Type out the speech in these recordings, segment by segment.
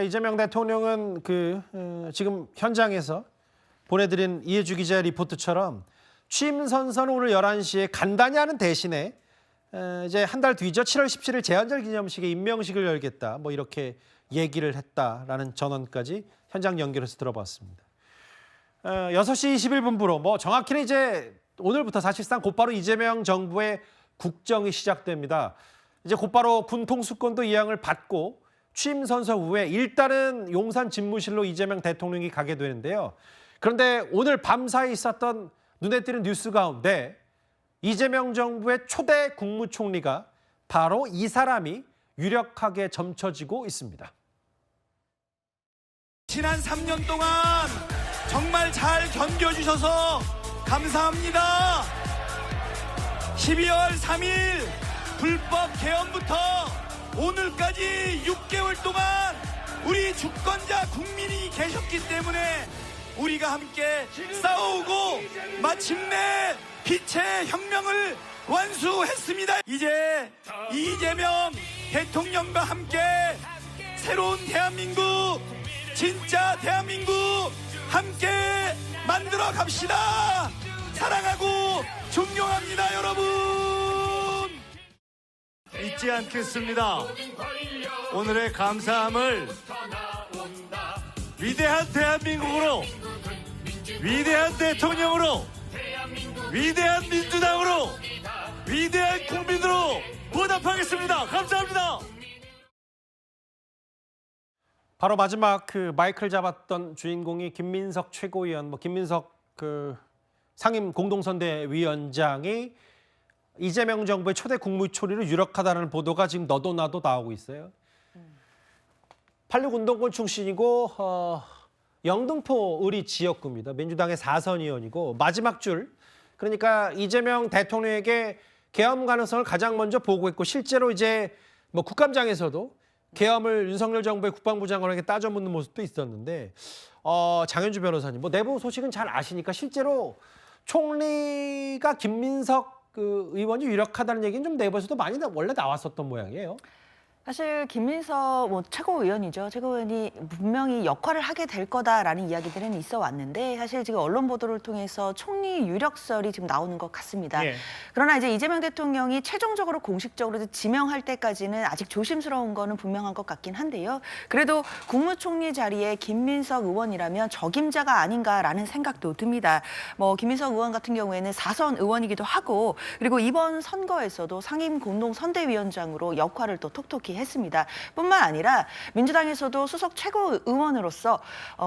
이재명 대통령은 지금 현장에서 보내드린 이해주 기자의 리포트처럼 취임 선서는 오늘 11시에 간단히 하는 대신에 이제 한 달 뒤죠. 7월 17일 제헌절 기념식에 임명식을 열겠다. 뭐 이렇게 얘기를 했다라는 전언까지 현장 연결해서 들어봤습니다. 6시 21분부로 뭐 정확히는 이제 오늘부터 사실상 곧바로 이재명 정부의 국정이 시작됩니다. 이제 곧바로 군 통수권도 이양을 받고 취임 선서 후에 일단은 용산 집무실로 이재명 대통령이 가게 되는데요. 그런데 오늘 밤사이 있었던 눈에 띄는 뉴스 가운데 이재명 정부의 초대 국무총리가 바로 이 사람이 유력하게 점쳐지고 있습니다. 지난 3년 동안 정말 잘 견뎌주셔서 감사합니다. 12월 3일 불법 개헌부터 오늘까지 6개월 동안 우리 주권자 국민이 계셨기 때문에 우리가 함께 싸우고 마침내 빛의 혁명을 완수했습니다. 이제 이재명 대통령과 함께 새로운 대한민국, 진짜 대한민국 함께 만들어 갑시다. 사랑하고 존경합니다, 여러분. 잊지 않겠습니다. 오늘의 감사함을 위대한 대한민국으로, 위대한 대통령으로, 위대한 민주당으로, 위대한 국민으로 보답하겠습니다. 감사합니다. 바로 마지막 마이크를 잡았던 주인공이 김민석 최고위원, 김민석 상임 공동선대위원장이 이재명 정부의 초대 국무총리로 유력하다는 보도가 지금 너도 나도 나오고 있어요. 86 운동권 출신이고 영등포 의리 지역구입니다. 민주당의 4선 의원이고 마지막 줄, 그러니까 이재명 대통령에게 계엄 가능성을 가장 먼저 보고했고 실제로 이제 국감장에서도 계엄을 윤석열 정부의 국방부 장관에게 따져 묻는 모습도 있었는데 장현주 변호사님, 내부 소식은 잘 아시니까 실제로 총리가 김민석 의원이 유력하다는 얘기는 좀 내부에서도 많이 원래 나왔었던 모양이에요. 사실 김민석 최고위원이죠. 최고위원이 분명히 역할을 하게 될 거다라는 이야기들은 있어 왔는데 사실 지금 언론 보도를 통해서 총리 유력설이 지금 나오는 것 같습니다. 예. 그러나 이제 이재명 대통령이 최종적으로 공식적으로 지명할 때까지는 아직 조심스러운 거는 분명한 것 같긴 한데요. 그래도 국무총리 자리에 김민석 의원이라면 적임자가 아닌가라는 생각도 듭니다. 김민석 의원 같은 경우에는 4선 의원이기도 하고 그리고 이번 선거에서도 상임 공동선대위원장으로 역할을 또 톡톡히 했습니다. 뿐만 아니라 민주당에서도 수석 최고의원으로서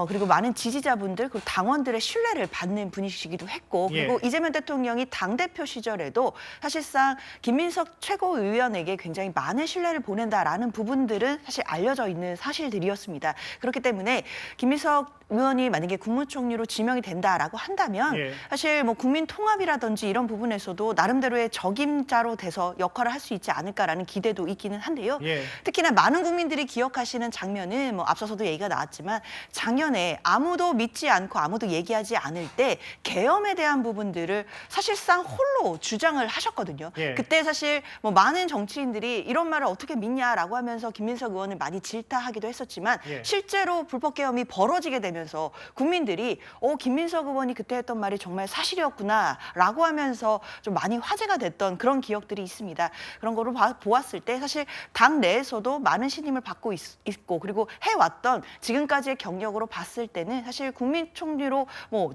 그리고 많은 지지자분들 그리고 당원들의 신뢰를 받는 분이시기도 했고 그리고 이재명 대통령이 당대표 시절에도 사실상 김민석 최고위원에게 굉장히 많은 신뢰를 보낸다라는 부분들은 사실 알려져 있는 사실들이었습니다. 그렇기 때문에 김민석 의원이 만약에 국무총리로 지명이 된다라고 한다면 사실 국민 통합이라든지 이런 부분에서도 나름대로의 적임자로 돼서 역할을 할 수 있지 않을까라는 기대도 있기는 한데요. 특히나 많은 국민들이 기억하시는 장면은 앞서서도 얘기가 나왔지만 작년에 아무도 믿지 않고 아무도 얘기하지 않을 때 계엄에 대한 부분들을 사실상 홀로 주장을 하셨거든요. 그때 사실 많은 정치인들이 이런 말을 어떻게 믿냐라고 하면서 김민석 의원을 많이 질타하기도 했었지만 실제로 불법 계엄이 벌어지게 되면서 국민들이 김민석 의원이 그때 했던 말이 정말 사실이었구나라고 하면서 좀 많이 화제가 됐던 그런 기억들이 있습니다. 그런 거를 보았을 때 사실 당 내에서도 많은 신임을 받고 있고 그리고 해왔던 지금까지의 경력으로 봤을 때는 사실 국무총리로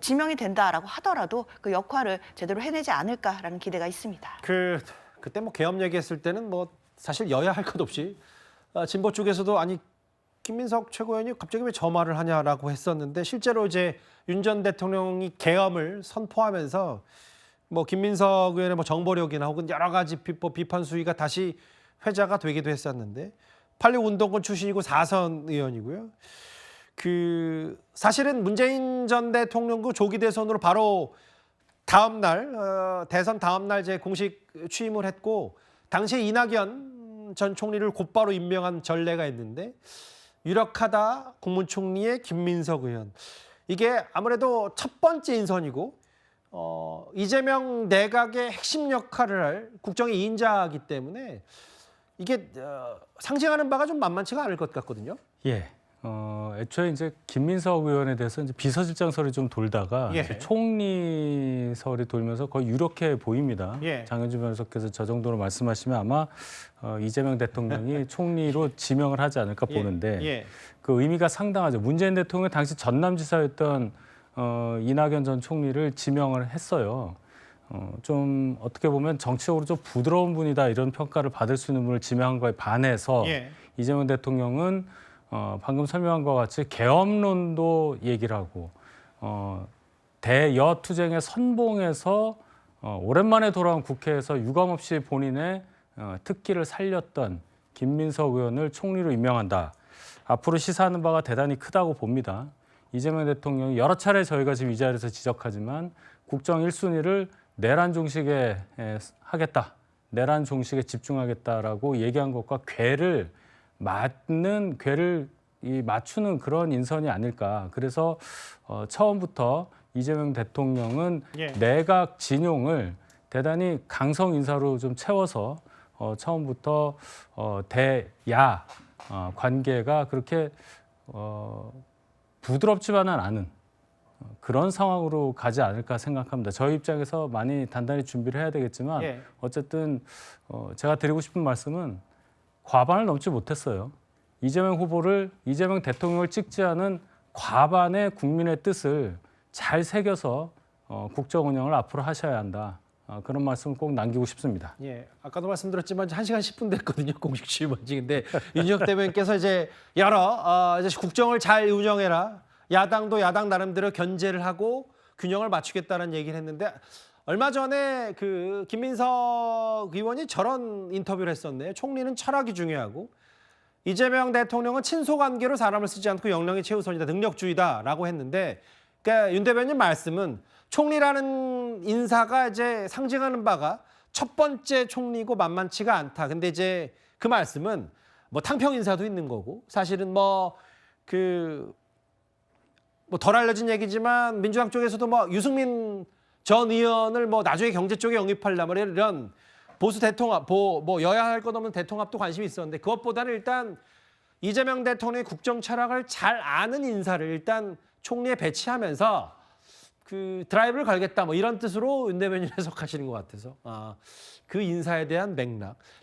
지명이 된다라고 하더라도 그 역할을 제대로 해내지 않을까라는 기대가 있습니다. 그때 계엄 얘기했을 때는 사실 여야 할 것 없이 진보 쪽에서도 아니 김민석 최고위원이 갑자기 왜 저 말을 하냐라고 했었는데 실제로 이제 윤 전 대통령이 계엄을 선포하면서 김민석 의원의 정보력이나 혹은 여러 가지 비판 수위가 다시 회자가 되기도 했었는데 86 운동권 출신이고 4선 의원이고요. 사실은 문재인 전 대통령도 조기 대선으로 바로 다음 날 대선 다음 날 이제 공식 취임을 했고 당시에 이낙연 전 총리를 곧바로 임명한 전례가 있는데 유력하다 국무총리의 김민석 의원. 이게 아무래도 첫 번째 인선이고 이재명 내각의 핵심 역할을 할 국정의 2인자이기 때문에 이게 상징하는 바가 좀 만만치가 않을 것 같거든요. 예, 애초에 이제 김민석 의원에 대해서 이제 비서실장설이 좀 돌다가 예. 이제 총리설이 돌면서 거의 유력해 보입니다. 예. 장현준 변호사께서 저 정도로 말씀하시면 아마 이재명 대통령이 총리로 지명을 하지 않을까 보는데 예. 그 의미가 상당하죠. 문재인 대통령 당시 전남지사였던 이낙연 전 총리를 지명을 했어요. 좀 어떻게 보면 정치적으로 좀 부드러운 분이다 이런 평가를 받을 수 있는 분을 지명한 거에 반해서 예. 이재명 대통령은 방금 설명한 것과 같이 계엄론도 얘기를 하고 대여 투쟁의 선봉에서 오랜만에 돌아온 국회에서 유감없이 본인의 특기를 살렸던 김민석 의원을 총리로 임명한다. 앞으로 시사하는 바가 대단히 크다고 봅니다. 이재명 대통령이 여러 차례 저희가 지금 이 자리에서 지적하지만 국정 1순위를 내란 종식에 하겠다. 내란 종식에 집중하겠다라고 얘기한 것과 궤를 맞추는 그런 인선이 아닐까. 그래서 처음부터 이재명 대통령은 예. 내각 진용을 대단히 강성 인사로 좀 채워서 처음부터 대야 관계가 그렇게 부드럽지만은 않은 그런 상황으로 가지 않을까 생각합니다. 저희 입장에서 많이 단단히 준비를 해야 되겠지만 예. 어쨌든 제가 드리고 싶은 말씀은 과반을 넘지 못했어요. 이재명 대통령을 찍지 않은 과반의 국민의 뜻을 잘 새겨서 국정 운영을 앞으로 하셔야 한다. 그런 말씀을 꼭 남기고 싶습니다. 예, 아까도 말씀드렸지만 1시간 10분 됐거든요. 공식 취임한지. 근데 윤석열 대변인께서 이제 이제 국정을 잘 운영해라. 야당도 야당 나름대로 견제를 하고 균형을 맞추겠다는 얘기를 했는데 얼마 전에 그 김민석 의원이 저런 인터뷰를 했었네요. 총리는 철학이 중요하고 이재명 대통령은 친소 관계로 사람을 쓰지 않고 역량이 최우선이다. 능력주의다라고 했는데 그러니까 윤 대변인 말씀은 총리라는 인사가 이제 상징하는 바가 첫 번째 총리고 만만치가 않다. 근데 이제 그 말씀은 뭐 탕평 인사도 있는 거고 사실은 덜 알려진 얘기지만 민주당 쪽에서도 뭐 유승민 전 의원을 뭐 나중에 경제 쪽에 영입하려면 이런 보수 대통합, 여야 할 것 없는 대통합도 관심이 있었는데 그것보다는 일단 이재명 대통령의 국정 철학을 잘 아는 인사를 일단 총리에 배치하면서 그 드라이브를 걸겠다 뭐 이런 뜻으로 윤 대변인 해석하시는 것 같아서 그 인사에 대한 맥락.